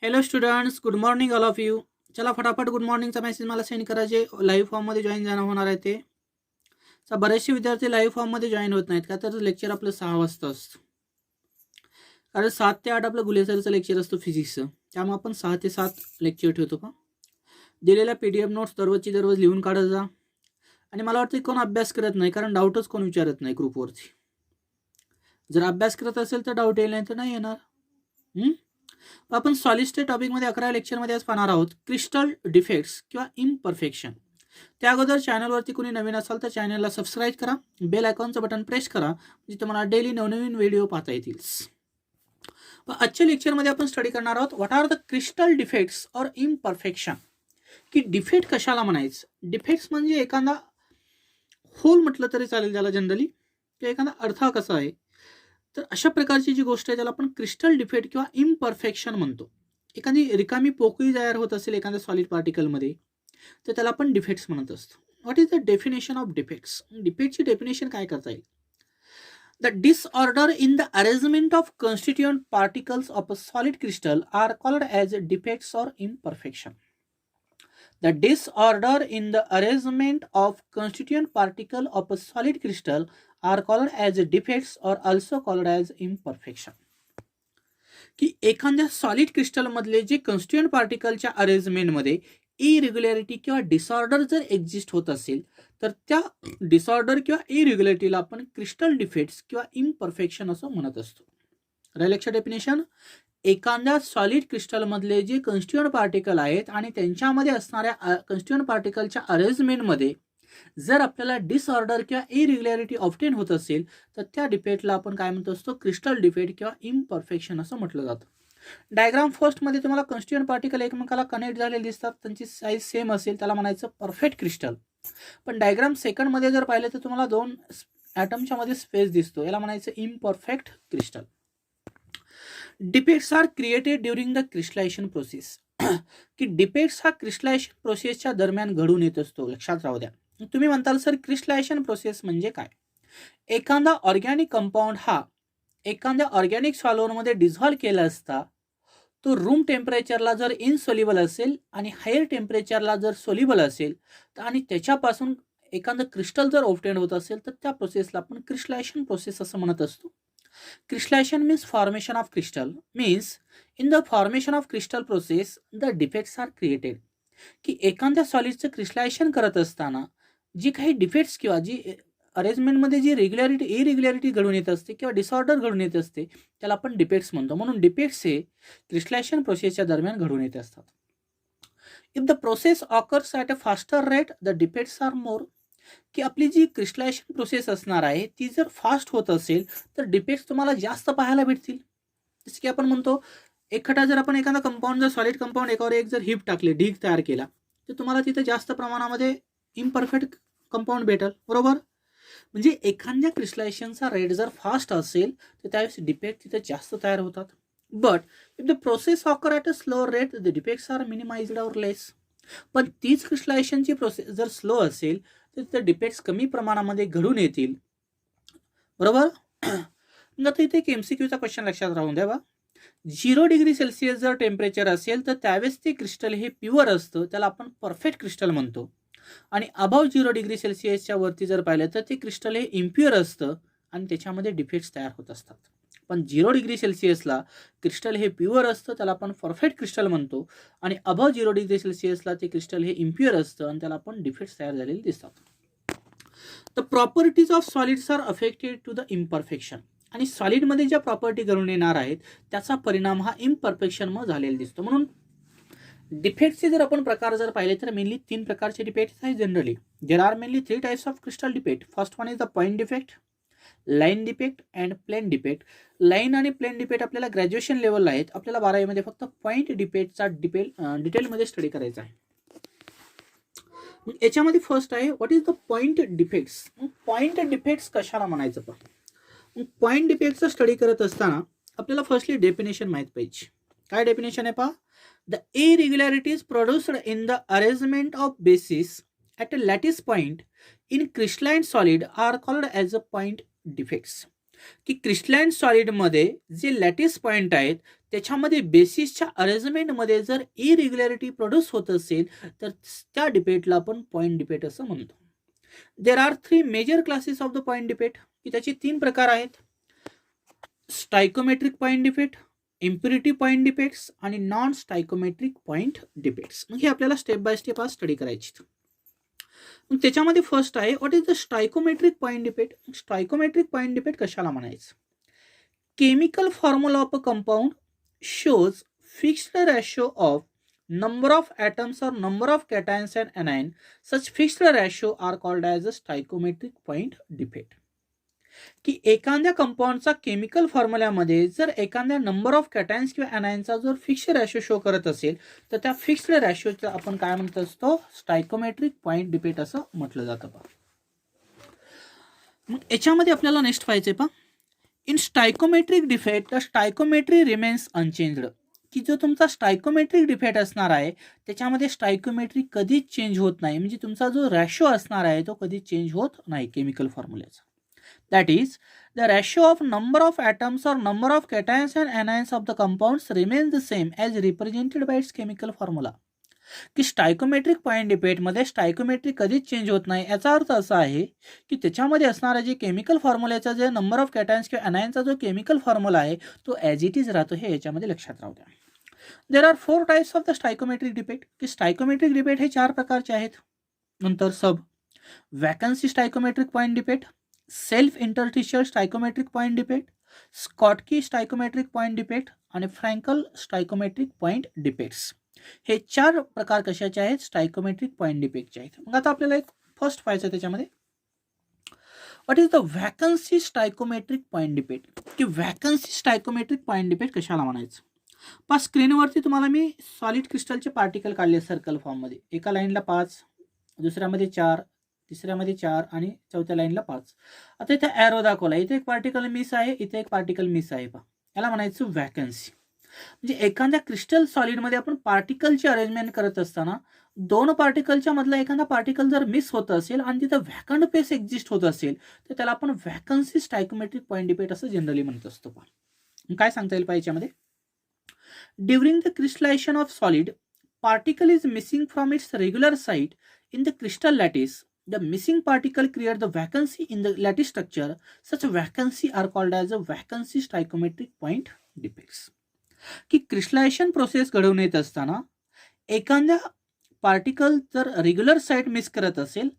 Hello students, good morning all of you. चला फटाफट good मॉर्निंगचा message मला सेंड करा जे लाईव्ह फॉर्ममध्ये जॉईन जाणं होणार आहे ते. तर बरेचसे विद्यार्थी लाईव्ह फॉर्ममध्ये जॉईन होत नाहीत का, तर लेक्चर आपलं 6 वाजता असतं. कारण 7 ते 8 आपलं गुले सरचं लेक्चर असतं फिजिक्सचं. त्यामुळे आपण 6 ते 7 लेक्चर ठेवतो का. दिलेल्या PDF नोट्स दररोज लिहून काढत जा. आणि मला वाटतं कोण अभ्यास करत नाही, कारण डाऊटच कोण विचारत नाही ग्रुपवरती. जर अभ्यास करत असेल तर डाऊट येईल, नाही तर नाही येणार. आपण सॉलिड स्टेट टॉपिकमध्ये 11 लेक्चरमध्ये आज पाहणार आहोत क्रिस्टल डिफेक्ट्स किंवा इम्परफेक्शन. त्या अगोदर चॅनलवरती कोणी नवीन असाल तर चॅनलला सबस्क्राईब करा, बेल आयकॉनचं बटन प्रेस करा, म्हणजे तुम्हाला डेली नवनवीन व्हिडिओ पाहता येतील. आजच्या लेक्चरमध्ये आपण स्टडी करणार आहोत what are the crystal defects or imperfection. की डिफेक्ट कशाला म्हणायचं. डिफेक्ट्स म्हणजे एखादा होल म्हटलं तरी चालेल त्याला जनरली, किंवा एखादा अडथळा कसा आहे. तर अशा प्रकारची जी गोष्ट आहे त्याला आपण क्रिस्टल डिफेक्ट किंवा इम्परफेक्शन म्हणतो. एखादी रिकामी पोकळी तयार होत असेल एखाद्या सॉलिड पार्टिकलमध्ये, तर त्याला आपण डिफेक्ट्स म्हणत असतो. What is the definition of defects. डिफेक्टची डेफिनेशन काय करता येईल. The disorder in the arrangement of constituent particles of a solid crystal are called as defects or imperfection. The disorder in the arrangement of constituent particle of a solid crystal are called as defects or also called as imperfection. की एखाद्या solid crystal मधले जे constituent पार्टिकलच्या अरेंजमेंटमध्ये इरेग्युलॅरिटी किंवा disorder जर exist होत असेल, तर त्या डिसऑर्डर किंवा इरेग्युलॅरिटीला आपण क्रिस्टल डिफेक्ट्स किंवा इम्परफेक्शन असं म्हणत असतो. लक्षात डेफिनेशन. एखाद्या सॉलिड क्रिस्टलमधले जे कॉन्स्टिट्युएंट पार्टिकल आहेत आणि त्यांच्यामध्ये असणाऱ्या कॉन्स्टिट्युएंट पार्टिकलच्या अरेंजमेंटमध्ये जर आपल्याला डिसऑर्डर किंवा इरेग्युलॅरिटी ऑब्टेन होत असेल, तर त्या डिफेक्टला आपण काय म्हणतो असतो, क्रिस्टल डिफेक्ट किंवा इम्परफेक्शन असं म्हटलं जातं. डायग्राम फर्स्टमध्ये तुम्हाला कॉन्स्टिट्युएंट पार्टिकल एकमेकाला कनेक्ट झालेले दिसतात, त्यांची साईज सेम असेल, त्याला म्हणायचं परफेक्ट क्रिस्टल. पण डायग्राम सेकंडमध्ये जर पाहिलं तर तुम्हाला 2 ॲटमच्या मध्ये स्पेस दिसतो, याला म्हणायचं imperfect crystal. Defects are created during the crystallization process. की डिफेक्ट्स हा क्रिस्टलायझेशन प्रोसेसच्या दरम्यान घडून येत असतो. लक्षात राहू द्या. तुम्ही म्हणताल सर क्रिस्टलायझेशन प्रोसेस म्हणजे काय. एखादा ऑर्गॅनिक कंपाऊंड हा एखाद्या ऑर्गॅनिक सॉल्व्हरमध्ये डिझॉल्व्ह केला असता तो रूम टेम्परेचरला जर इनसोल्युबल असेल आणि हायर टेम्परेचरला जर सोल्युबल असेल, आणि त्याच्यापासून एखादं क्रिस्टल जर ऑब्टेन होत असेल, तर त्या प्रोसेसला आपण क्रिस्टलायझेशन प्रोसेस असं म्हणत असतो. Crystallization means formation of crystal. Means in the formation of crystal process the defects are created. की एखाद्या सॉलिडचं क्रिस्टलायझेशन करत असताना जी काही डिफेक्ट्स किंवा जी अरेंजमेंटमध्ये जी इरेग्युलॅरिटी घडून येत असते किंवा डिसऑर्डर घडून येत असते, त्याला आपण डिफेक्ट्स म्हणतो. म्हणून डिफेक्ट्स हे क्रिस्टलायझेशन प्रोसेसच्या दरम्यान घडून येत असतात. If the process occurs at a faster rate the defects are more. की आपली जी क्रिस्टलायझेशन प्रोसेस असणार आहे ती जर फास्ट होत असेल तर डिफेक्ट्स तुम्हाला जास्त पाहायला भेटतील. जसं की आपण म्हणतो जर आपण एखादा कंपाऊंड, जर सॉलिड कंपाऊंड एकावर एक जर हीप टाकले, ढीग तयार केला, तर तुम्हाला तिथे जास्त प्रमाणामध्ये इम्परफेक्ट कंपाऊंड भेटेल. बरोबर. म्हणजे एखाद्या क्रिस्टलायझेशनचा रेट जर फास्ट असेल तर त्यावेळेस डिफेक्ट तिथे जास्त तयार होतात. But if the process occur at a slow rate the defects are minimized or less. पण तीच क्रिस्टलायझेशनची प्रोसेस जर स्लो असेल तर तिथे डिफेक्ट्स कमी प्रमाणामध्ये घडून येतील. बरोबर. आता इथे एक MCQचा क्वेश्चन लक्षात राहून द्या. 0 डिग्री सेल्सिअस जर टेम्परेचर असेल तर त्यावेळेस ते क्रिस्टल हे प्युअर असतं, त्याला आपण परफेक्ट क्रिस्टल म्हणतो. आणि अबाव 0 डिग्री सेल्सिअसच्या वरती जर पाहिलं तर ते क्रिस्टल हे इम्प्युअर असतं आणि त्याच्यामध्ये डिफेक्ट्स तयार होत असतात. पण 0 डिग्री सेल्सिअसला क्रिस्टल हे प्युअर असतं, त्याला आपण परफेक्ट क्रिस्टल म्हणतो. आणि अबाव 0 डिग्री सेल्सिअसला ते क्रिस्टल हे इम्प्युअर असतं आणि त्याला आपण डिफेक्ट्स तयार झालेले दिसतात. The properties of solids are affected to the imperfection. आणि सॉलिडमध्ये ज्या प्रॉपर्टी घडून येणार आहेत त्याचा परिणाम हा इम्परफेक्शनमुळे झालेला दिसतो. म्हणून डिफेक्टचे जर आपण प्रकार जर पाहिले तर मेनली 3 प्रकारचे डिफेक्ट्स आहेत. Generally there are mainly 3 types of crystal defect. First one is the point defect, line defect and plane defect. Line आणि प्लेन डिफेक्ट आपल्याला ग्रॅज्युएशन लेवलला आहेत. आपल्याला 12वीमध्ये फक्त पॉइंट डिफेक्टचा डिटेलमध्ये स्टडी करायचा आहे. याच्यामध्ये फर्स्ट आहे what is the point defects. Point defects कशाला म्हणायचं. पण पॉइंट डिफेक्टचा स्टडी करत असताना आपल्याला फर्स्टली डेफिनेशन माहीत पाहिजे. काय डेफिनेशन आहे पहा. The irregularities produced in the arrangement of basis at a lattice point in crystalline solid are called as a point defects. की क्रिस्टलाइन सॉलिडमध्ये जे लॅटिस पॉइंट आहेत त्याच्यामध्ये बेसिसच्या अरेंजमेंटमध्ये जर इरेग्युलॅरिटी प्रोड्यूस होत असेल तर त्या डिबेटला आपण पॉइंट डिबेट असं म्हणतो. There are 3 major classes of the point defect, की त्याचे 3 प्रकार आहेत. Stoichiometric point defect, impurity point defects आणि नॉन स्टायकोमेट्रिक पॉइंट डिबेट्स. मग हे आपल्याला स्टेप बाय स्टेप आज स्टडी करायची. मग त्याच्यामध्ये फर्स्ट आहे what is the stoichiometric point defect. Stoichiometric point defect कशाला म्हणायचं. Chemical formula of a compound shows fixed ratio of number of atoms or number of cations and anion. Such fixed ratio are called as a stoichiometric point debate. की एखाद्या कंपाऊंडचा chemical फॉर्म्युल्यामध्ये जर एखाद्या number of कॅटायन्स किंवा अनायनचा जर fixed रॅशिओ show करत असेल तर त्या फिक्स्ड रॅशिओचा आपण काय म्हणत असतो, स्टायकोमेट्रिक पॉइंट डिबेट असं म्हटलं जातं. मग याच्यामध्ये आपल्याला नेक्स्ट पाहायचंय पहा. In stoichiometric defect the stoichiometry remains unchanged. की जो तुमचा स्टायकोमेट्रिक डिफेक्ट असणार आहे त्याच्यामध्ये स्टायकोमेट्री कधीच चेंज होत नाही, म्हणजे तुमचा जो रॅशिओ असणार आहे तो कधीच चेंज होत नाही केमिकल फॉर्म्युल्याचा. That is the ratio of number of atoms or number of cations and anions of the compounds remains the same as represented by its chemical formula. की स्टायकोमेट्रिक पॉइंट डिबेटमध्ये स्टायकोमेट्री कधीच चेंज होत नाही. याचा अर्थ असा आहे की त्याच्यामध्ये असणारा जे केमिकल फॉर्म्युल्याचा जे नंबर ऑफ कॅटायन्स किंवा अनायनचा जो केमिकल फॉर्म्युला आहे तो ॲज इट इज राहतो. हे याच्यामध्ये लक्षात राहू द्या. There are 4 types of the stoichiometric defect. की स्टायकोमेट्रिक डिबेट हे 4 प्रकारचे आहेत. नंतर सब vacancy stoichiometric point defect, self interstitial stoichiometric point defect, Schottky stoichiometric point defect आणि फ्रँकल स्टायकोमेट्रिक पॉइंट डिबेट्स. हे 4 प्रकार कशाचे आहेत, स्टायकोमेट्रिक पॉइंट डिबेटचे आहेत. मग आता आपल्याला एक फर्स्ट पाहायचं त्याच्यामध्ये what is the vacancy stoichiometric point defect. की वॅकन्सी स्टायकोमेट्रिक पॉइंट डिबेट कशाला म्हणायचं. पहा स्क्रीनवरती तुम्हाला मी सॉलिड क्रिस्टलचे पार्टिकल काढले सर्कल फॉर्ममध्ये. एका लाईनला 5, दुसऱ्यामध्ये 4, तिसऱ्यामध्ये 4 आणि चौथ्या लाईनला 5. आता इथे ॲरो दाखवला, इथे एक पार्टिकल मिस आहे, इथे एक पार्टिकल मिस आहे. पहा याला म्हणायचं वॅकन्सी. म्हणजे एखाद्या क्रिस्टल सॉलिडमध्ये आपण पार्टिकलची अरेंजमेंट करत असताना 2 पार्टिकलच्या मधला एखादा पार्टिकल जर मिस होत असेल आणि तिथं व्हॅकंट पेस एक्झिस्ट होत असेल तर त्याला आपण वॅकन्सी स्टायकोमेट्रिक पॉइंट डिबेट असं जनरली म्हणत असतो. काय सांगता येईल पाहिजे याच्यामध्ये. During the crystallization of solid particle is missing from its regular site in the crystal lattice. The missing particle creates the vacancy in the lattice structure. Such vacancy are called as a vacancy stoichiometric point defects. की crystallisation process घडवून येत असताना एखाद्या particle जर regular site miss करत असेल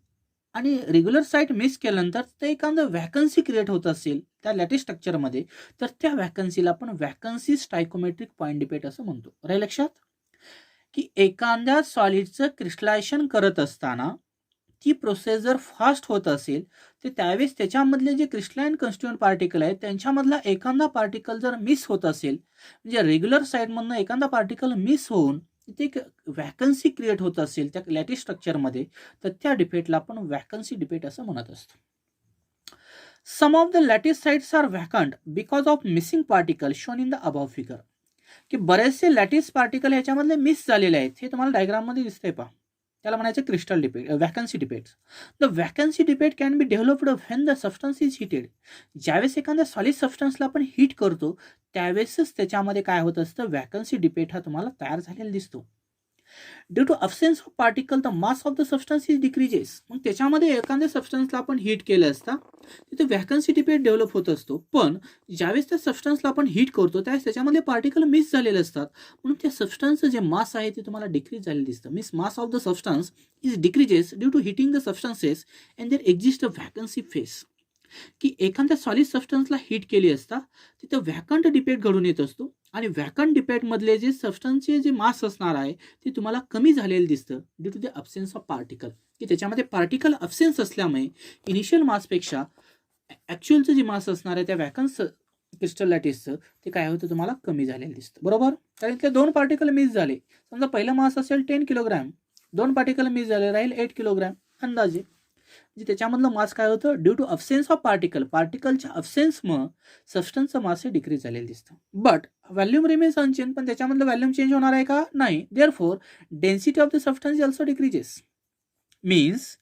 आणि regular site miss केल्यानंतर ते एखादं वॅकन्सी क्रिएट होत असेल त्या लॅटिस स्ट्रक्चरमध्ये तर त्या वॅकन्सीला आपण वॅकन्सी स्टायकोमेट्रिक पॉइंट डिबेट असं म्हणतो. राहील लक्षात. की एखाद्या सॉलिडचं क्रिस्टलायझेशन करत असताना ती प्रोसेस जर फास्ट होत असेल तर त्यावेळेस त्याच्यामधले जे क्रिस्टलाइन कन्स्टिट्यूएंट पार्टिकल आहेत त्यांच्यामधला एखादा पार्टिकल जर मिस होत असेल म्हणजे रेग्युलर साईडमधनं एखादा पार्टिकल मिस होऊन तिथे एक वॅकन्सी क्रिएट होत असेल त्या लॅटिस स्ट्रक्चरमध्ये तर त्या डिबेटला आपण वॅकन्सी डिबेट असं म्हणत असतो. Some of the lattice sites are vacant because of missing particle shown in the above figure. की बरेचसे लॅटिस पार्टिकल ह्याच्यामधले मिस झालेले आहेत हे तुम्हाला डायग्राममध्ये दिसतंय पहा. त्याला म्हणायचं crystal defect vacancy defect. The vacancy defect can be developed when the substance is heated. ज्यावेळेस एखाद्या सॉलिड सबस्टन्सला आपण हीट करतो त्यावेळेसच त्याच्यामध्ये काय होत असतं वॅकन्सी डिबेट हा तुम्हाला तयार झालेला दिसतो. Due to absence of particle the mass of the substance is decreases. मग त्याच्यामध्ये एखाद्या सबस्टन्सला आपण हीट केलं असता तिथे वॅकन्सी डिबेट डेव्हलप होत असतो. पण ज्यावेळेस त्या सबस्टन्सला आपण हीट करतो त्यावेळेस त्याच्यामध्ये पार्टिकल मिस झालेले असतात म्हणून त्या सबस्टन्सचं जे मास आहे ते तुम्हाला डिक्रीज झालेलं दिसतं. Means mass of the substance is decreases due to heating the substances and there exist a vacancy face. की एखाद्या सॉलिड सबस्टन्सला हीट केली असता तिथं वॅकंट डिबेट घडून येत असतो आणि वॅकंट डिबेटमधले जे सबस्टन्सचे जे मास असणार आहे ते तुम्हाला कमी झालेलं दिसतं due to the absence of particle. की त्याच्यामध्ये पार्टिकल अब्सेन्स असल्यामुळे इनिशियल मासपेक्षा ॲक्च्युअलचं जे मास असणार आहे त्या वॅकन्स क्रिस्टल लॅटिसचं ते काय होतं तुम्हाला कमी झालेलं दिसतं. बरोबर. कारण इथले 2 पार्टिकल मिस झाले. समजा पहिला मास असेल 10 किलोग्रॅम 2 पार्टिकल मिस झाले राहील 8 किलोग्रॅम अंदाजे. म्हणजे त्याच्यामधलं मास काय होतं ड्यू टू अब्सेन्स ऑफ पार्टिकलच्या अब्सेन्समुळे सबस्टन्सचं मास हे डिक्रीज झालेलं दिसतं. But volume remains unchange. पण त्याच्यामधलं व्हॅल्यूम चेंज होणार आहे का नाही. Therefore density of the substance also decreases. Means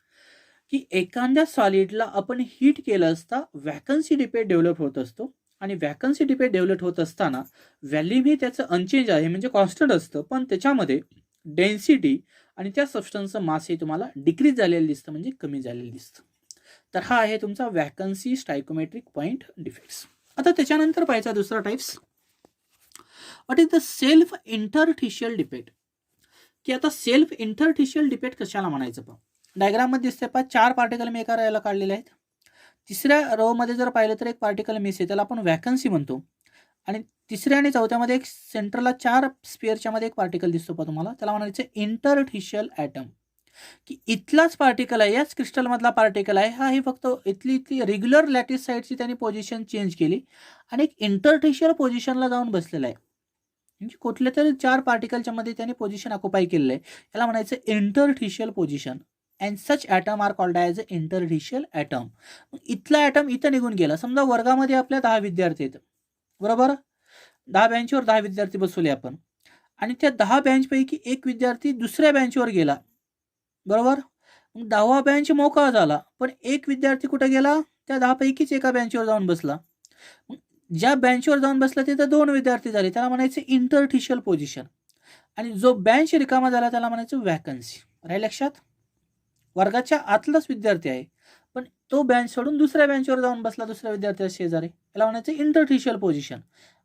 की एखाद्या सॉलिडला आपण हीट केलं असता व्हॅकन्सी डिपेट डेव्हलप होत असतो आणि व्हॅकन्सी डिपेट डेव्हलप होत असताना व्हॅल्यूम हे त्याचं अनचेंज आहे म्हणजे कॉन्स्टंट असतं, पण त्याच्यामध्ये डेन्सिटी आणि त्या सबस्टन्सचं मास हे तुम्हाला डिक्रीज झालेलं दिसतं म्हणजे कमी झालेलं दिसतं. तर हा आहे तुमचा व्हॅकन्सी स्टायकोमेट्रिक पॉईंट डिफेक्ट्स. आता त्याच्यानंतर पाहायचा दुसरा types, what is the self interstitial defect. की आता सेल्फ इंटरटिशियल डिपेट कशाला म्हणायचं पहा. डायग्राम मध्ये दिसते पहा 4 पार्टिकल मी एका याला काढलेले आहेत. तिसऱ्या रो मध्ये जर पाहिलं तर एक पार्टिकल मिस आहे, त्याला आपण व्हॅकन्सी म्हणतो. आणि तिसऱ्या आणि चौथ्यामध्ये एक सेंटरला 4 स्पेअरच्या मध्ये एक पार्टिकल दिसतो पहा तुम्हाला, त्याला म्हणायचं इंटरटिशियल ॲटम. की इथलाच पार्टिकल आहे, याच क्रिस्टल मधला पार्टिकल आहे हा, हे फक्त इथली रेग्युलर लॅटिस साईडची त्यांनी पोझिशन चेंज केली आणि एक इंटरटिशियल पोझिशनला जाऊन बसलेला आहे. म्हणजे कुठल्या तरी 4 पार्टिकलच्या मध्ये त्याने पोझिशन ऑक्युपाय केलेलं आहे, याला म्हणायचं interstitial position. And such atom are called as a interstitial atom. इथला ॲटम इथं निघून गेला. समजा वर्गामध्ये आपल्या 10 विद्यार्थी आहेत, बरोबर. 10 बेंचवर 10 विद्यार्थी बसवले आपण आणि त्या 10 बेंचपैकी एक विद्यार्थी दुसऱ्या बेंचवर गेला, बरोबर. मग 10वा बेंच मोकळा झाला, पण एक विद्यार्थी कुठे गेला, त्या 10 पैकीच एका बेंचवर जाऊन बसला. मग ज्या बेंचवर जाऊन बसला तिथं 2 विद्यार्थी झाले, त्याला म्हणायचं इंटरटिशियल पोझिशन. आणि जो बेंच रिकामा झाला त्याला म्हणायचं व्हॅकन्सी. राहील लक्षात. वर्गाच्या आतलाच विद्यार्थी आहे, पण तो बेंच सोडून दुसऱ्या बेंचवर जाऊन बसला दुसऱ्या विद्यार्थ्याच्या शेजारी, याला म्हणायचं इंटरटिशियल पोझिशन.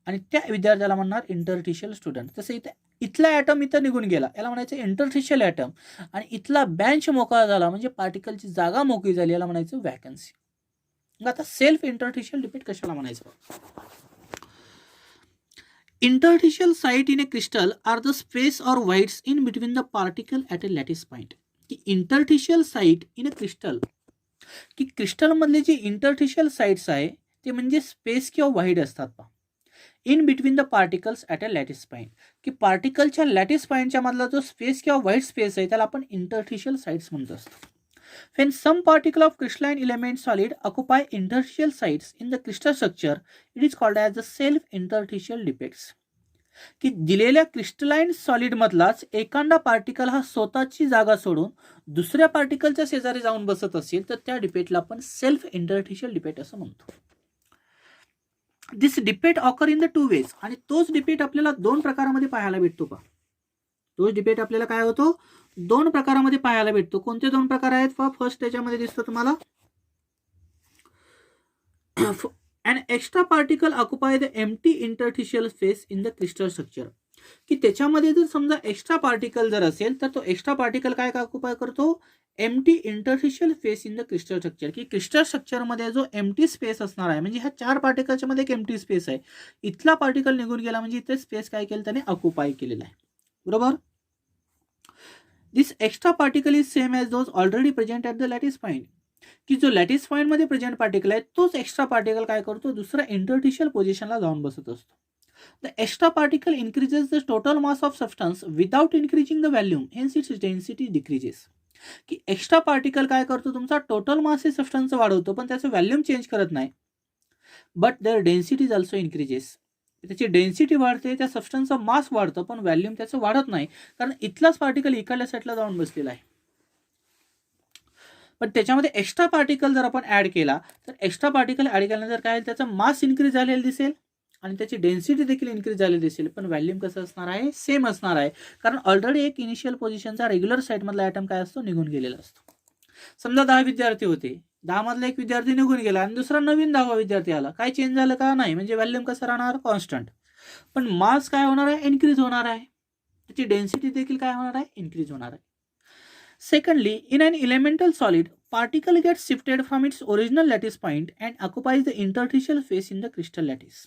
आणि त्या विद्यार्थ्याला म्हणणार इंटरटिशियल स्टुडंट. तसं इथं इथला ॲटम इथं निघून गेला, याला म्हणायचं इंटरटिशियल ॲटम. आणि इथला बेंच मोकळा झाला म्हणजे पार्टिकलची जागा मोकळी झाली, याला म्हणायचं व्हॅकन्सी. मग आता सेल्फ इंटरटिशियल डिपेट कशाला म्हणायचं. Interstitial site in a crystal are the space or voids in between the particle at a lattice point. की interstitial site in a crystal, की क्रिस्टलमधले जे इंटरटिशियल साइट्स आहे ते म्हणजे स्पेस किंवा वाईड असतात पहा. In between the particles at a lattice point, की पार्टिकलच्या लॅटिस पॉईंटच्या मधला जो स्पेस किंवा व्हाईट स्पेस आहे त्याला आपण इंटरटिशियल साइट्स म्हणत असतो. When some particle of crystalline element solid occupy interstitial sites in the crystal structure, it is called as the self-interstitial defects. की दिलेल्या क्रिस्टलाइन सॉलिड मधलाच एखादा पार्टिकल हा स्वतःची जागा सोडून दुसऱ्या पार्टिकलच्या शेजारी जाऊन बसत असेल तर त्या डिपेटला आपण सेल्फ इंटरटिशियल डिपेट असं म्हणतो. This defect occur in the 2 ways. आणि तोच डिपेट आपल्याला 2 प्रकारामध्ये पाहायला भेटतो पहा. तोच डिपेट आपल्याला काय होतो, 2 प्रकारामध्ये पाहायला भेटतो. कोणते 2 प्रकार आहेत पहा. फर्स्ट त्याच्यामध्ये दिसतो तुम्हाला an extra particle occupy the empty interstitial space in the crystal structure. की त्याच्यामध्ये जर समजा एक्स्ट्रा पार्टिकल जर असेल तर तो एक्स्ट्रा पार्टिकल काय ऑक्युपाय करतो, empty interstitial space in the crystal structure. की क्रिस्टल स्ट्रक्चरमध्ये जो एम्प्टी स्पेस असणार आहे, म्हणजे ह्या 4 पार्टिकलच्या मध्ये एक एम्प्टी स्पेस आहे, इथला पार्टिकल निघून गेला म्हणजे इथे स्पेस काय केलं त्याने ऑक्युपाय केलेला आहे, बरोबर. This extra particle is same as those already present at the lattice point. की जो लॅटिस पॉईंट मध्ये प्रेझेंट पार्टिकल आहे तोच एक्स्ट्रा पार्टिकल काय करतो, दुसऱ्या इंटरटिशियल पोझिशनला जाऊन बसत असतो. The extra particle increases the total mass of substance without increasing the volume, hence its density decreases. की एक्स्ट्रा पार्टिकल काय करतो, तुमचा टोटल मास हे सबस्टन्स वाढवतो पण त्याचं व्हॅल्यूम चेंज करत नाही. But their density is also increases. त्याची डेन्सिटी वाढते, त्या सबस्टन्सचा मास वाढतं पण व्हॅल्यूम त्याचं वाढत नाही, कारण इथलाच पार्टिकल इकडल्या साईडला जाऊन बसलेला आहे. पण त्याच्यामध्ये एक्स्ट्रा पार्टिकल जर आपण ऍड केला तर एक्स्ट्रा पार्टिकल ऍड केल्यानंतर काय त्याचा मास इन्क्रीज झालेला दिसेल आणि त्याची डेन्सिटी देखील इन्क्रीज झालेली दिसेल, पण व्हॅल्यूम कसं असणार आहे, सेम असणार आहे, कारण ऑलरेडी एक इनिशियल पोझिशनचा रेग्युलर साईडमधला ॲटम काय असतो, निघून गेलेला असतो. समजा 10 विद्यार्थी होते, 10 मधला एक विद्यार्थी निघून गेला आणि दुसरा नवीन 10वा विद्यार्थी आला, काय चेंज झालं का नाही, म्हणजे व्हॅल्यूम कसं राहणार, कॉन्स्टंट. पण मास काय होणार आहे, इन्क्रीज होणार आहे, त्याची डेन्सिटी देखील काय होणार आहे, इन्क्रीज होणार आहे. Secondly, in an elemental solid, particle gets shifted from its original lattice point and occupies the interstitial space in the crystal lattice.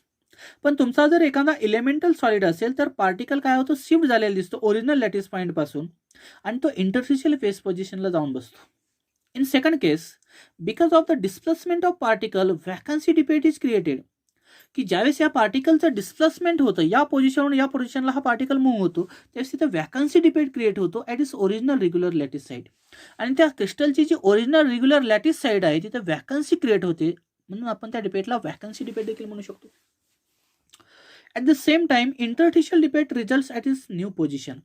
पण तुमचा जर एखादा इलेमेंटल सॉलिड असेल तर पार्टिकल काय होतो, शिफ्ट झालेला दिसतो ओरिजिनल लॅटिस पॉइंट पासून आणि तो इंटरस्टिशियल फेस पोझिशनला जाऊन बसतो. In second case, because of the displacement of particle, vacancy debit is created. की ज्यावेळेस या पार्टिकलचं डिस्प्लेसमेंट होतं, या पोझिशनवरून या पोझिशनला हा पार्टिकल मूव्ह होतो, त्यावेळेस तिथे व्हॅकन्सी डिपेट क्रिएट होतो at is original regular lattice side. आणि त्या क्रिस्टलची जी ओरिजिनल रेग्युलर लॅटिस साईड आहे तिथे व्हॅकन्सी क्रिएट होते, म्हणून आपण त्या डिपेटला व्हॅकन्सी डिपेट देखील म्हणू शकतो. At the same time interstitial debit results at is new position.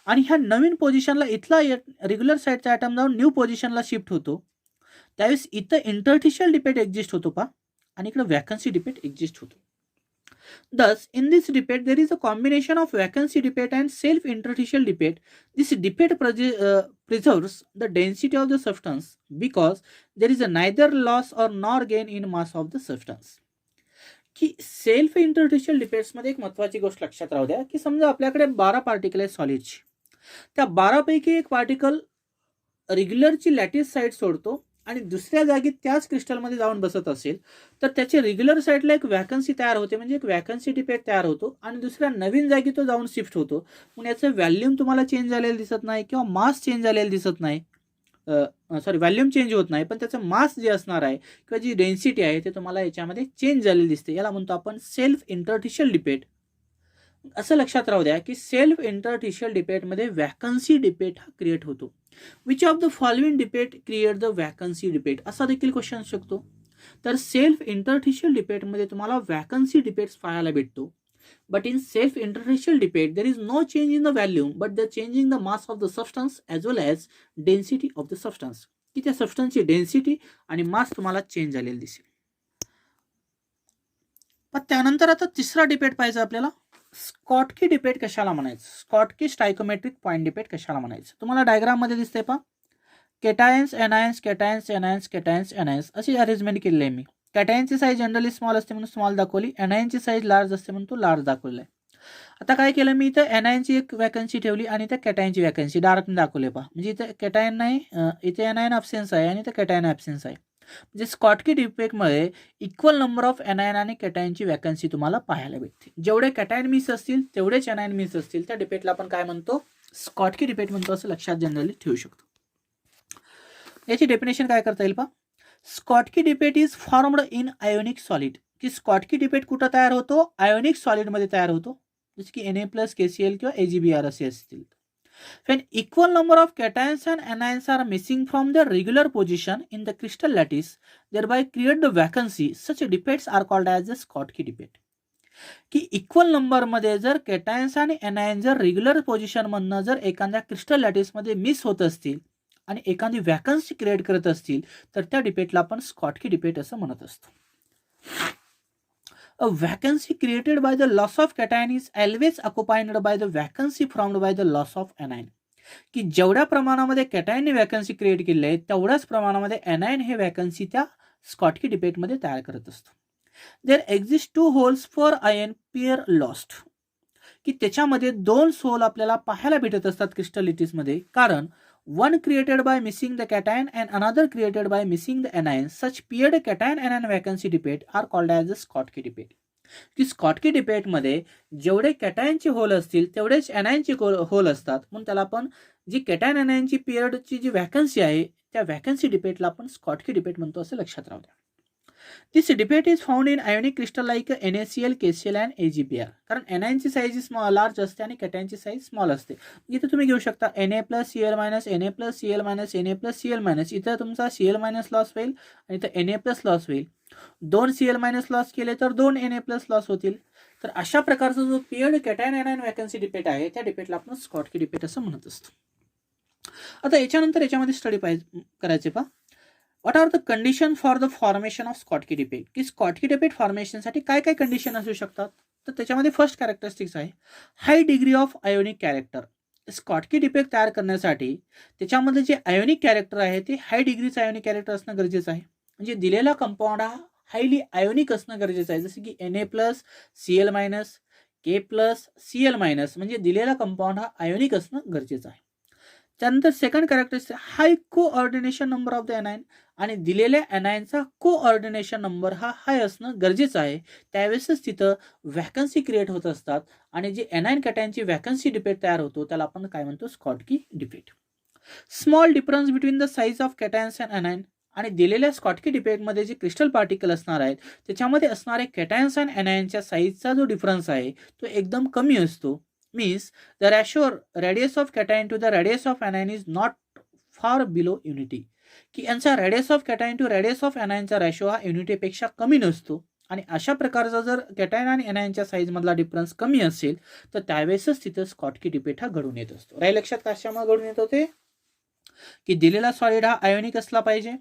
आणि ह्या नवीन पोझिशनला इथला रेग्युलर साईडचा ॲटम जाऊन न्यू पोझिशनला शिफ्ट होतो त्यावेळेस इथं इंटरटिशियल डिबेट एक्झिस्ट होतो पा आणि इकडे वॅकन्सी डिबेट एक्झिस्ट होतो. Thus, in this debate, there is a combination of vacancy debate and self-interstitial debate. This debate preserves the density of the substance because there is a neither loss or nor gain in mass of the substance. की self interstitial डिबेट्समध्ये एक महत्त्वाची गोष्ट लक्षात राहू द्या की समजा आपल्याकडे 12 पार्टिकल आहेत सॉलिडची, त्या 12 पैकी एक पार्टिकल रेग्युलरची लॅटिस साईड सोडतो आणि दुसऱ्या जागी त्याच क्रिस्टलमध्ये जाऊन बसत असेल तर त्याची रेग्युलर साईडला एक वॅकन्सी तयार होते, म्हणजे एक वॅकन्सी डिबेट तयार होतो आणि दुसऱ्या नवीन जागी तो जाऊन शिफ्ट होतो. मग याचं व्हॅल्यूम तुम्हाला चेंज झालेलं दिसत नाही किंवा मास चेंज झालेलं दिसत नाही, व्हॅल्यूम चेंज होत नाही, पण त्याचं मास जे असणार आहे किंवा जी डेन्सिटी आहे ते तुम्हाला याच्यामध्ये चेंज झालेली दिसते. याला म्हणतो आपण सेल्फ इंटरटिशियल डिबेट. असं लक्षात राहू द्या की सेल्फ इंटरटिशियल डिबेटमध्ये वॅकन्सी डिबेट हा क्रिएट होतो. Which of the following debate create the vacancy debate असा देखील क्वेश्चन असू शकतो. तर सेल्फ इंटरटिशियल डिबेटमध्ये तुम्हाला वॅकन्सी डिबेट्स पाहायला भेटतो. But in self interstitial defect there is no change in the volume but the changing the mass of the substance as well as density of the substance, की त्या सबस्टन्सची density आणि मास तुम्हाला change झालेली दिसेल. पण त्यानंतर आता तिसरा डिबेट पाहिजे आपल्याला, स्कॉटकी डिबेट कशाला म्हणायचं, स्कॉटकी स्टायकोमेट्रिक पॉईंट डिबेट कशाला म्हणायचं. तुम्हाला डायग्राममध्ये दिसते पहा, केटायन्स एनायन्स केटायन्स एनायन्स केटायन्स एनायन्स अशी अरेंजमेंट केलेली आहे मी. कॅटायनची साईज जनरली स्मॉल असते म्हणून स्मॉल दाखवली, एनायनची साईज लार्ज असते म्हणून तो लार्ज दाखवला आहे. आता काय केलं मी, इथं एनायनची एक वॅकन्सी ठेवली आणि त्या कॅटायनची वॅकन्सी डार्कने दाखवले पहा, म्हणजे इथं कॅटायन नाही, इथे एनायन ॲब्सेन्स आहे आणि इथं कॅटायन ॲब्सेन्स आहे. म्हणजे स्कॉटकी डिबेटमध्ये इक्वल नंबर ऑफ एनायन आणि कॅटायनची वॅकन्सी तुम्हाला पाहायला भेटते. जेवढे कॅटायन मिस असतील तेवढेच एनायन मिस असतील, त्या डिबेटला आपण काय म्हणतो, स्कॉटकी डिबेट म्हणतो, असं लक्षात जनरली ठेवू शकतो. याची डेफिनेशन काय करता येईल पहा, Schottky debate is formed in ionic solid. की स्कॉटकी डिबेट कुठं तयार होतो, आयोनिक सॉलिडमध्ये तयार होतो, जसे की Na+ KCl किंवा AgBr असे असतील. When equal number of cations and anions are missing from their regular position in the crystal lattice, thereby create the vacancy, such debates are called as the Schottky debate. की equal नंबरमध्ये जर कॅटायन्स आणि anion जर regular position मधनं जर एखाद्या crystal लॅटिसमध्ये miss होत असतील आणि एखादी वॅकन्सी क्रिएट करत असतील तर त्या डिबेटला आपण स्कॉटकी डिबेट असं म्हणत असतो. A vacancy created by the loss of cation is always occupied by the vacancy formed by the loss of anion. की जेवढ्या प्रमाणामध्ये कॅटायनने वॅकन्सी क्रिएट केली आहे तेवढ्याच प्रमाणामध्ये एनायन हे वॅकन्सी त्या स्कॉटकी डिबेटमध्ये तयार करत असतो. There exist 2 holes for ion pair lost. की त्याच्यामध्ये 2 सोल आपल्याला पाहायला भेटत असतात क्रिस्टलिटीजमध्ये, कारण one created by missing the cation and another created by missing the anion. Such paired cation anion vacancy debate are called as the Schottky debate. की Schottky डिबेटमध्ये जेवढे कॅटायनचे hole असतील तेवढेच एनायनचे होल असतात, म्हणून त्याला आपण जी कॅटायन एनायनची पेअर्डची जी वॅकन्सी आहे त्या वॅकन्सी डिबेटला आपण स्कॉटकी डिबेट म्हणतो, असं लक्षात राहू द्या. This defect is found in ionic crystal like NaCl KCl and AgBr. कारण एनायनची साईज स्मॉल लार्ज असते आणि कॅटायनची साईज स्मॉल असते. इथं तुम्ही घेऊ शकता Na+Cl- Na+Cl- Na+Cl-, इथं तुमचा Cl- लॉस होईल आणि इथं Na+ लॉस होईल. 2 Cl- लॉस केले तर 2 Na+ लॉस होतील. तर अशा प्रकारचा जो paired cation anion vacancy debate आहे त्या डिबेटला आपण स्कॉटकी डिबेट असं म्हणत असतो. आता याच्यानंतर याच्यामध्ये स्टडी करायचे पहा, what are the condition for the formation of Schottky defect. की स्कॉटकी डिबेट फॉर्मेशनसाठी काय काय कंडिशन असू शकतात, तर त्याच्यामध्ये फर्स्ट कॅरेक्टरिस्टिक्स आहे high degree of ionic character. Schottky defect तयार करण्यासाठी त्याच्यामध्ये जे आयोनिक कॅरेक्टर आहे ते हाय डिग्रीचं आयोनिक कॅरेक्टर असणं गरजेचं आहे. म्हणजे दिलेला कंपाऊंड हा हायली आयोनिक असणं गरजेचं आहे, जसं की Na+Cl- K+Cl-, म्हणजे दिलेला कंपाऊंड हा आयोनिक असणं गरजेचं आहे. त्यानंतर second characteristic high coordination number of the anion, आणि दिलेल्या एनायनचा कोऑर्डिनेशन नंबर हा हाय असणं गरजेचं आहे. त्यावेळेसच तिथं वॅकन्सी क्रिएट होत असतात आणि जे एनायन कॅटायनची वॅकन्सी डिबेट तयार होतो त्याला आपण काय म्हणतो, Schottky debate. Small difference between the size of cations and anion, आणि दिलेल्या स्कॉटकी डिबेटमध्ये जे क्रिस्टल पार्टिकल असणार आहेत त्याच्यामध्ये असणारे कॅटायन्स अँड एनायनच्या साईजचा जो डिफरन्स आहे तो एकदम कमी असतो. Means the ratio radius of cation to the radius of anion is not far below unity. की यांचा radius of cation to radius of anion चा रेशो हा युनिटीपेक्षा कमी नसतो, आणि अशा प्रकारचा जर कॅटायन आणि एनायनच्या साईज मधला डिफरन्स कमी असेल तर त्यावेळेसच तिथं स्कॉटकी डिबेट हा घडून येत असतो. राहील लक्षात कशामुळे घडून येतो ते, की दिलेला सॉलिड हा आयोनिक असला पाहिजे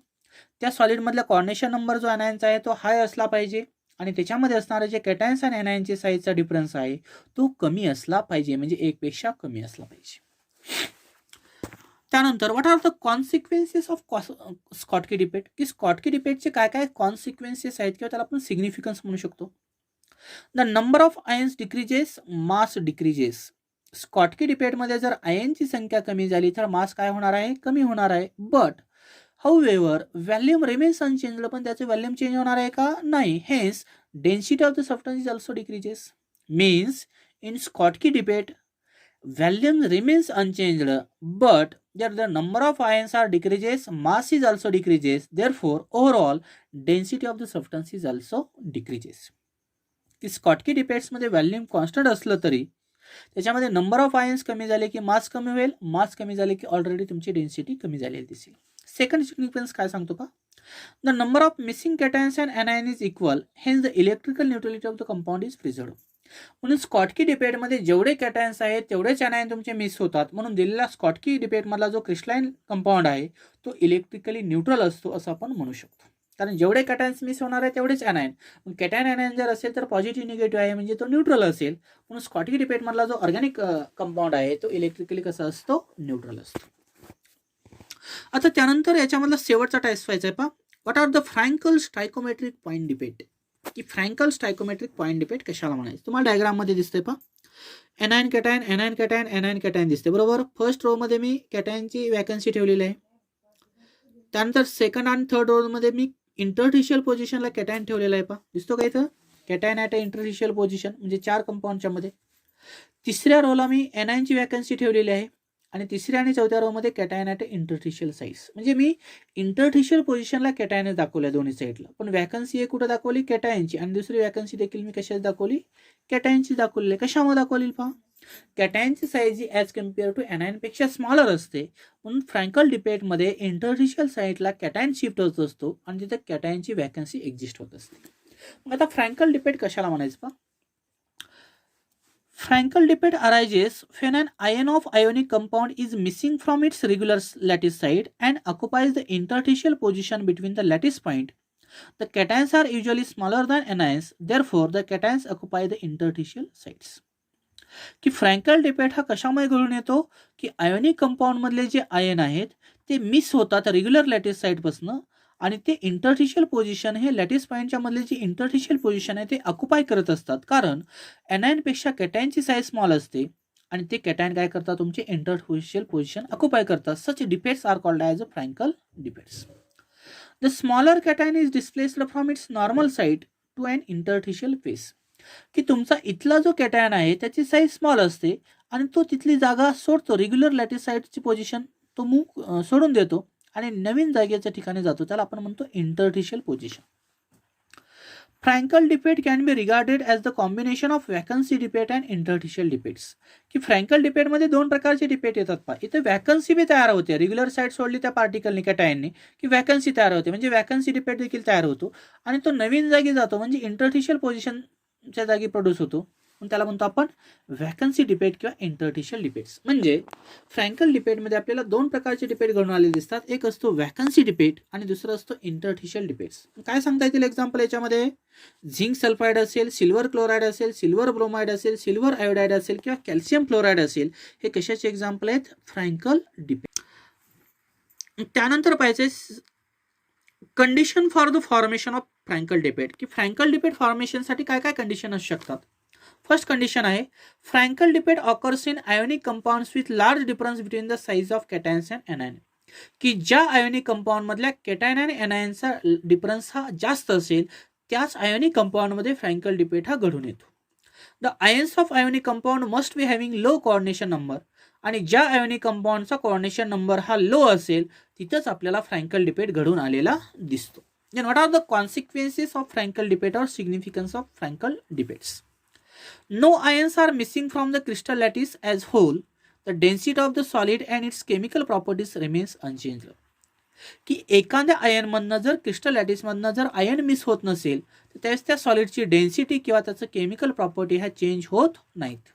त्या सॉलिडमधला कॉर्डिनेशन नंबर जो अनायनचा आहे तो हाय असला पाहिजे आणि त्याच्यामध्ये असणारे जे कॅटायन्स आणि अनायनची साईजचा डिफरन्स आहे तो कमी असला पाहिजे, म्हणजे 1 पेक्षा कमी असला पाहिजे. त्यानंतर what are the consequences of Schottky defect, की स्कॉटकी डिबेटचे काय काय कॉन्सिक्वेन्सेस आहेत किंवा त्याला आपण सिग्निफिकन्स म्हणू शकतो. The number of ions decreases, mass decreases. Schottky डिबेटमध्ये जर आयनची संख्या कमी झाली तर मास काय होणार आहे, कमी होणार आहे. But however volume remains unchanged, पण त्याचे व्हॅल्यूम चेंज होणार आहे का, नाही. Hence density of the substance is also decreases. Means in Schottky defect volume remains unchanged, but there the number of ions are decreases, mass is also decreases, therefore overall density of the substance is also decreases. की Schottky debates मध्ये volume constant असलं तरी त्याच्यामध्ये number of ions कमी झाले की मास कमी होईल, मास कमी झाले की ऑलरेडी तुमची डेन्सिटी कमी झालेली दिसेल. सेकंड सिग्निफिकन्स काय सांगतो का, the number of missing cations and anion is equal, hence the electrical neutrality of the compound is preserved. म्हणून स्कॉटकी डिबेटमध्ये जेवढे कॅटायन्स आहेत तेवढेच एनायन तुमचे मिस होतात. म्हणून दिलेला स्कॉटकी डिबेटमधला जो क्रिस्टलाइन कंपाऊंड आहे तो इलेक्ट्रिकली न्यूट्रल असतो असं आपण म्हणू शकतो. कारण जेवढे कॅटायन्स मिस होणार आहे तेवढेच एनायन. मग कॅटायन एनायन जर असेल तर पॉझिटिव्ह निगेटिव्ह आहे म्हणजे तो न्यूट्रल असेल. म्हणून स्कॉटकी डिबेटमधला जो ऑर्गॅनिक कंपाऊंड आहे तो इलेक्ट्रिकली कसा असतो, न्यूट्रल असतो. आता त्यानंतर याच्यामधला शेवटचा टेस्ट व्हायचा आहे पहा, what are the Frenkel stoichiometric point defect, की फ्रँकल स्टायकोमेट्रिक पॉईंट डिबेट कशाला म्हणायचं. तुम्हाला डायग्राममध्ये दिसतंय पहा, anion cation anion cation anion cation दिसते बरोबर. फर्स्ट रो मध्ये मी कॅटायनची वॅकन्सी ठेवलेली आहे. त्यानंतर सेकंड आणि थर्ड रो मध्ये मी इंटरटिशियल पोझिशनला कॅटायन ठेवलेला आहे पहा, दिसतो का इथं, cation at a interstitial position म्हणजे 4 कंपाऊंडच्या मध्ये. तिसऱ्या रोला मी एनायनची वॅकन्सी ठेवलेली आहे आणि तिसऱ्या आणि चौथ्या रो मध्ये कॅटायन ॲट इंटरटिशियल साईज, म्हणजे मी इंटरटिशियल पोझिशनला कॅटायन दाखवल्या दोन्ही साईडला. पण वॅकन्सी एक कुठं दाखवली, कॅटायनची, आणि दुसरी वॅकन्सी देखील मी कशाची दाखवली, कॅटायनची दाखवलेली. कशामुळे दाखवली पहा, कॅटायनची साईज ही ॲज कम्पेअर टू एनायनपेक्षा स्मॉलर असते. म्हणून फ्रँकल डिबेटमध्ये इंटरटिशियल साईडला कॅटायन शिफ्ट होत असतो आणि तिथे कॅटायनची वॅकन्सी एक्झिस्ट होत असते. मग आता फ्रँकल डिबेट कशाला म्हणायचं पहा, Frankel debate arises when an ion of ionic compound is missing from its regular lattice side and occupies the interstitial position between the lattice point. The cations are usually smaller than anions, therefore the cations occupy the interstitial sites. की Frankl debate हा कशामुळे घडून येतो, की ionic compound मधले जे ion आहेत ते मिस होतात रेग्युलर लॅटिस साईडपासून आणि ते इंटरटिशियल पोझिशन हे लॅटिस पॉईंटच्या मधले जे इंटरटिशियल पोझिशन आहे ते ऑक्युपाय करत असतात. कारण एनायनपेक्षा कॅटायनची साईज स्मॉल असते आणि ते कॅटायन काय करतात, तुमचे इंटरटिशियल पोझिशन ऑक्युपाय करतात. Such defects are called as a Frenkel defects. The smaller cation is displaced from its normal site to an interstitial face, की तुमचा इथला जो कॅटायन आहे त्याची साईज स्मॉल असते आणि तो तिथली जागा सोडतो, रेग्युलर लॅटिस साईडची पोझिशन तो मूव सोडून देतो आणि नवीन जागेच्या ठिकाणी जातो, त्याला आपण म्हणतो interstitial position. Frenkel defect can be regarded as the combination of vacancy defect and interstitial defects, की फ्रँकल डिबेटमध्ये 2 प्रकारचे डिबेट येतात पहा. इथे वॅकन्सी बी तयार होते, रेग्युलर साईड सोडली त्या पार्टिकलनी कॅटायननी की वॅकन्सी तयार होते, म्हणजे वॅकन्सी डिबेट देखील तयार होतो आणि तो नवीन जागी जातो म्हणजे इंटरटिशियल पोझिशनच्या जागी प्रोड्यूस होतो. त्याला म्हणतो आपण वॅकन्सी डिबेट किंवा इंटरटिशियल डिबेट्स. म्हणजे फ्रँकल डिबेटमध्ये आपल्याला 2 प्रकारचे डिबेट घडून आलेले दिसतात. एक असतो वॅकन्सी डिबेट आणि दुसरा असतो इंटरटिशियल डिबेट्स. काय सांगता येतील एक्झाम्पल याच्यामध्ये, झिंक सल्फाईड असेल, सिल्वर क्लोराईड असेल, सिल्वर ब्रोमाइड असेल, सिल्वर आयोडाईड असेल किंवा कॅल्शियम क्लोराईड असेल, हे कशाचे एक्झाम्पल आहेत, फ्रँकल डिबेट. त्यानंतर पाहिजे condition for the formation of Frenkel debate, की फ्रँकल डिबेट फॉर्मेशनसाठी काय काय कंडिशन असू शकतात. फर्स्ट कंडिशन आहे, Frankl debate occurs in ionic compounds with large difference between the size of cations and anion, की ज्या आयोनिक कंपाऊंड मधल्या कॅटायन आणि एनायनचा डिफरन्स हा जास्त असेल त्याच आयोनिक कंपाऊंडमध्ये फ्रँकल डिबेट हा घडून येतो. The ions of ionic compound must be having low coordination number, आणि ज्या आयोनिक कंपाऊंडचा कोऑर्डिनेशन नंबर हा लो असेल तिथंच आपल्याला फ्रँकल डिबेट घडून आलेला दिसतो. Then what are the consequences of Frenkel defect और significance of Frenkel defects. No ions are missing from the crystal lattice as whole. The density of the solid and its chemical properties remains unchanged. की एखाद्या आयनमधनं जर crystal लॅटिसमधनं जर ion miss होत नसेल तर त्यावेळेस त्या सॉलिडची डेन्सिटी किंवा त्याचं केमिकल प्रॉपर्टी ह्या चेंज होत नाहीत.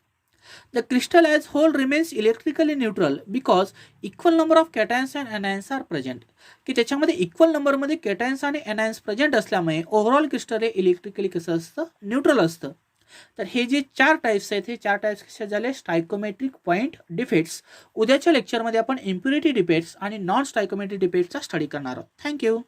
The crystal as whole remains electrically neutral because equal number of cations and anions are present, की त्याच्यामध्ये इक्वल नंबरमध्ये कॅटायन्स आणि एनायन्स प्रेझेंट असल्यामुळे ओव्हरऑल क्रिस्टल हे इलेक्ट्रिकली कसं असतं, न्यूट्रल असतं. तर हे जे 4 टाईप्स आहेत, हे 4 टाईप्स कसे झाले, स्टायकोमेट्रिक पॉईंट डिफेक्ट्स. उद्याच्या लेक्चरमध्ये आपण इम्प्युरिटी डिफेक्ट्स आणि नॉन स्टायकोमेट्रिक डिफेक्ट्सचा स्टडी करणार आहोत. थँक्यू.